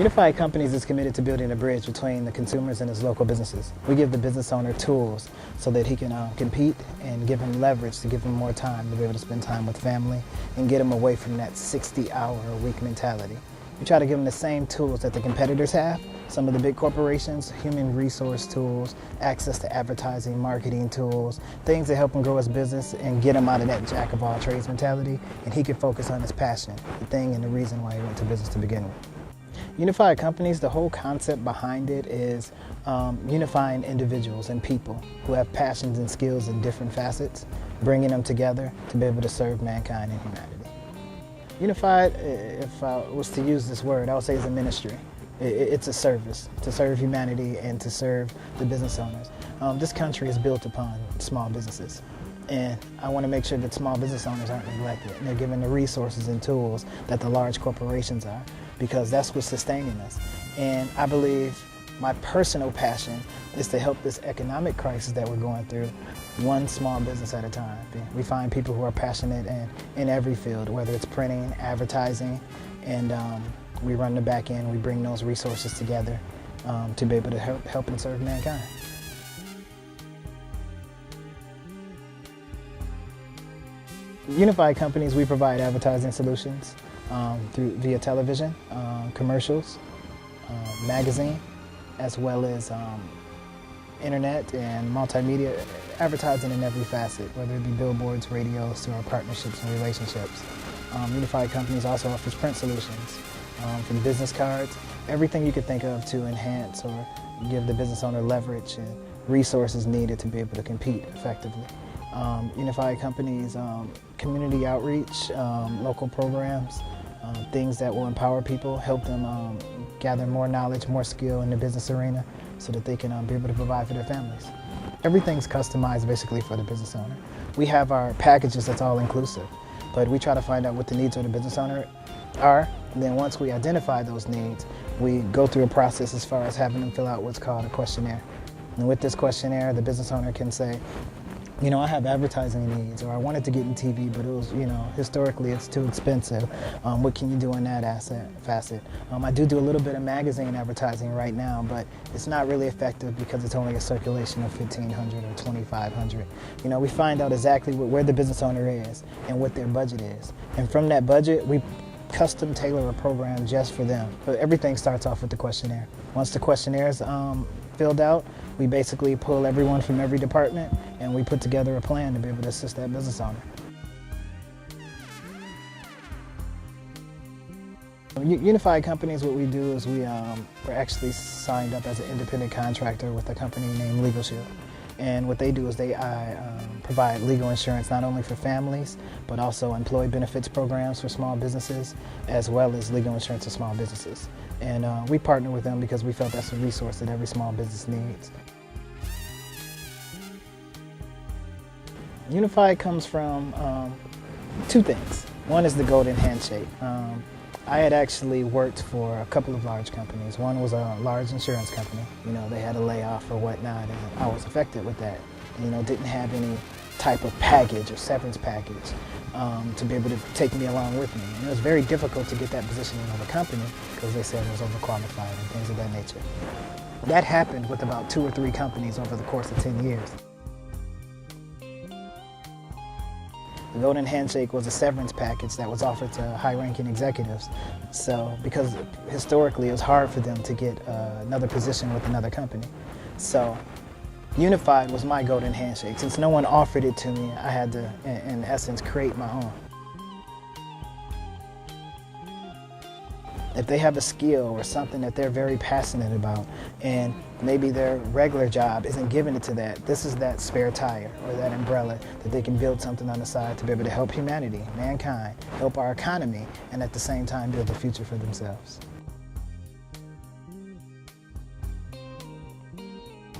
Unified Companies is committed to building a bridge between the consumers and his local businesses. We give the business owner tools so that he can compete, and give him leverage to give him more time to be able to spend time with family and get him away from that 60-hour-a-week mentality. We try to give them the same tools that the competitors have. Some of the big corporations, human resource tools, access to advertising, marketing tools, things that help him grow his business and get him out of that jack-of-all-trades mentality, and he can focus on his passion, the thing and the reason why he went to business to begin with. Unified Companies, the whole concept behind it is unifying individuals and people who have passions and skills in different facets, bringing them together to be able to serve mankind and humanity. Unified, if I was to use this word, I would say it's a ministry. It's a service to serve humanity and to serve the business owners. This country is built upon small businesses, and I want to make sure that small business owners aren't neglected and they're given the resources and tools that the large corporations are, because that's what's sustaining us. And I believe my personal passion is to help this economic crisis that we're going through one small business at a time. We find people who are passionate in every field, whether it's printing, advertising, and we run the back end. We bring those resources together to be able to help and serve mankind. Unified Companies, we provide advertising solutions via television, commercials, magazine, as well as internet and multimedia, advertising in every facet, whether it be billboards, radios, to our partnerships and relationships. Unified Companies also offers print solutions, from business cards, everything you could think of to enhance or give the business owner leverage and resources needed to be able to compete effectively. Unified Companies, community outreach, local programs, things that will empower people, help them gather more knowledge, more skill in the business arena so that they can be able to provide for their families. Everything's customized basically for the business owner. We have our packages that's all inclusive, but we try to find out what the needs of the business owner are, and then once we identify those needs, we go through a process as far as having them fill out what's called a questionnaire. And with this questionnaire, the business owner can say, you know, I have advertising needs, or I wanted to get in TV, but it was, you know, historically it's too expensive. What can you do in that facet? I do a little bit of magazine advertising right now, but it's not really effective because it's only a circulation of 1,500 or 2,500. You know, we find out exactly where the business owner is and what their budget is. And from that budget, we custom tailor a program just for them. But everything starts off with the questionnaire. Once the questionnaire is filled out, we basically pull everyone from every department and we put together a plan to be able to assist that business owner. Unified Companies, what we do is we're actually signed up as an independent contractor with a company named Legal Shield. And what they do is they provide legal insurance not only for families, but also employee benefits programs for small businesses, as well as legal insurance for small businesses. And we partner with them because we felt that's a resource that every small business needs. Unified comes from two things. One is the golden handshake. I had actually worked for a couple of large companies. One was a large insurance company. You know, they had a layoff or whatnot, and I was affected with that. You know, didn't have any type of package or severance package to be able to take me along with me. And it was very difficult to get that position in another company because they said it was overqualified and things of that nature. That happened with about 2 or 3 companies over the course of 10 years. The Golden Handshake was a severance package that was offered to high-ranking executives. So, because historically it was hard for them to get another position with another company. So, Unified was my Golden Handshake. Since no one offered it to me, I had to, in essence, create my own. If they have a skill or something that they're very passionate about, and maybe their regular job isn't giving it to that, this is that spare tire or that umbrella that they can build something on the side to be able to help humanity, mankind, help our economy, and at the same time build a future for themselves.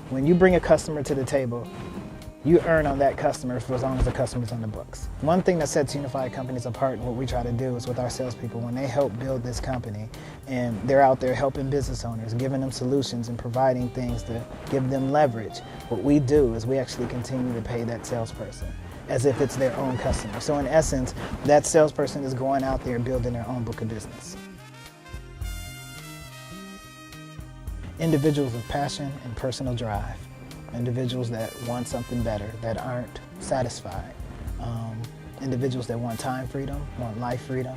When you bring a customer to the table, you earn on that customer for as long as the customer's on the books. One thing that sets Unified Companies apart and what we try to do is with our salespeople, when they help build this company and they're out there helping business owners, giving them solutions and providing things to give them leverage, what we do is we actually continue to pay that salesperson as if it's their own customer. So in essence, that salesperson is going out there building their own book of business. individuals with passion and personal drive, individuals that want something better, that aren't satisfied, individuals that want time freedom, want life freedom,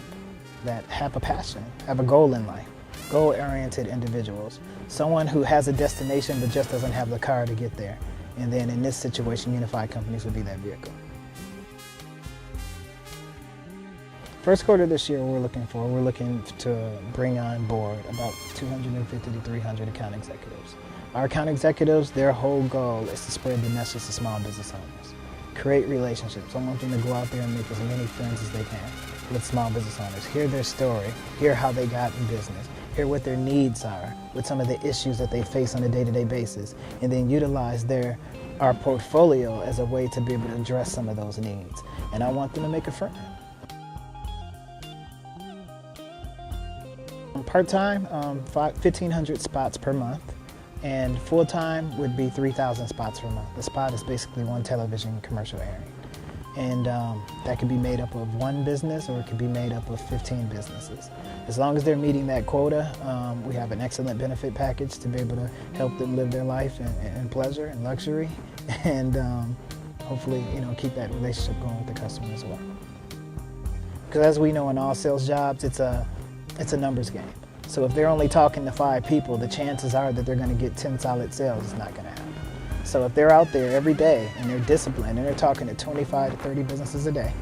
that have a passion, have a goal in life, goal-oriented individuals, someone who has a destination but just doesn't have the car to get there. And then in this situation, Unified Companies would be that vehicle. First quarter this year, we're looking to bring on board about 250 to 300 account executives. Our account executives, their whole goal is to spread the message to small business owners, create relationships. I want them to go out there and make as many friends as they can with small business owners, hear their story, hear how they got in business, hear what their needs are, with some of the issues that they face on a day-to-day basis, and then utilize our portfolio as a way to be able to address some of those needs. And I want them to make a friend. Part-time, 1,500 spots per month, and full-time would be 3,000 spots per month. The spot is basically one television commercial airing. And that could be made up of one business or it could be made up of 15 businesses. As long as they're meeting that quota, we have an excellent benefit package to be able to help them live their life in pleasure and luxury, and hopefully, keep that relationship going with the customer as well. Because as we know in all sales jobs, it's a numbers game. So if they're only talking to 5 people, the chances are that they're going to get 10 solid sales. It's not going to happen. So if they're out there every day and they're disciplined and they're talking to 25 to 30 businesses a day,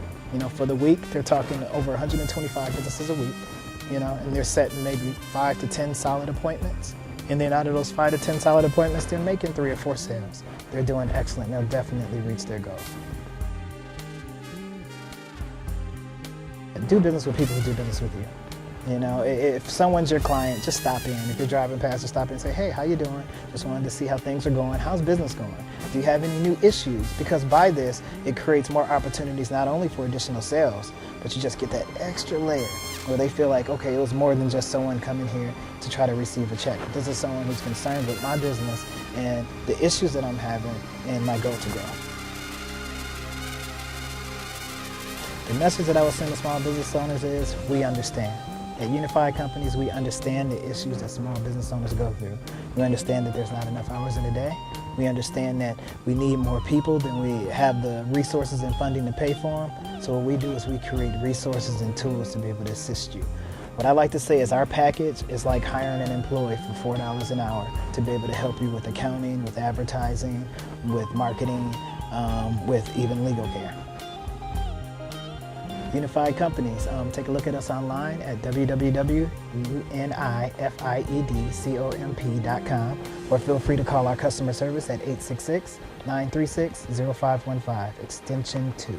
for the week, they're talking to over 125 businesses a week, and they're setting maybe 5 to 10 solid appointments. And then out of those 5 to 10 solid appointments, they're making 3 or 4 sales. They're doing excellent. They'll definitely reach their goals. Do business with people who do business with you. If someone's your client, just stop in. If you're driving past, just stop in and say, hey, how you doing? Just wanted to see how things are going. How's business going? Do you have any new issues? Because by this, it creates more opportunities not only for additional sales, but you just get that extra layer where they feel like, okay, it was more than just someone coming here to try to receive a check. This is someone who's concerned with my business and the issues that I'm having and my goal to grow. The message that I would send to small business owners is, we understand. At Unified Companies, we understand the issues that small business owners go through. We understand that there's not enough hours in a day. We understand that we need more people than we have the resources and funding to pay for them. So what we do is we create resources and tools to be able to assist you. What I like to say is our package is like hiring an employee for $4 an hour to be able to help you with accounting, with advertising, with marketing, with even legal care. Unified Companies. Take a look at us online at www.unifieddcomp.com, or feel free to call our customer service at 866-936-0515, extension 2.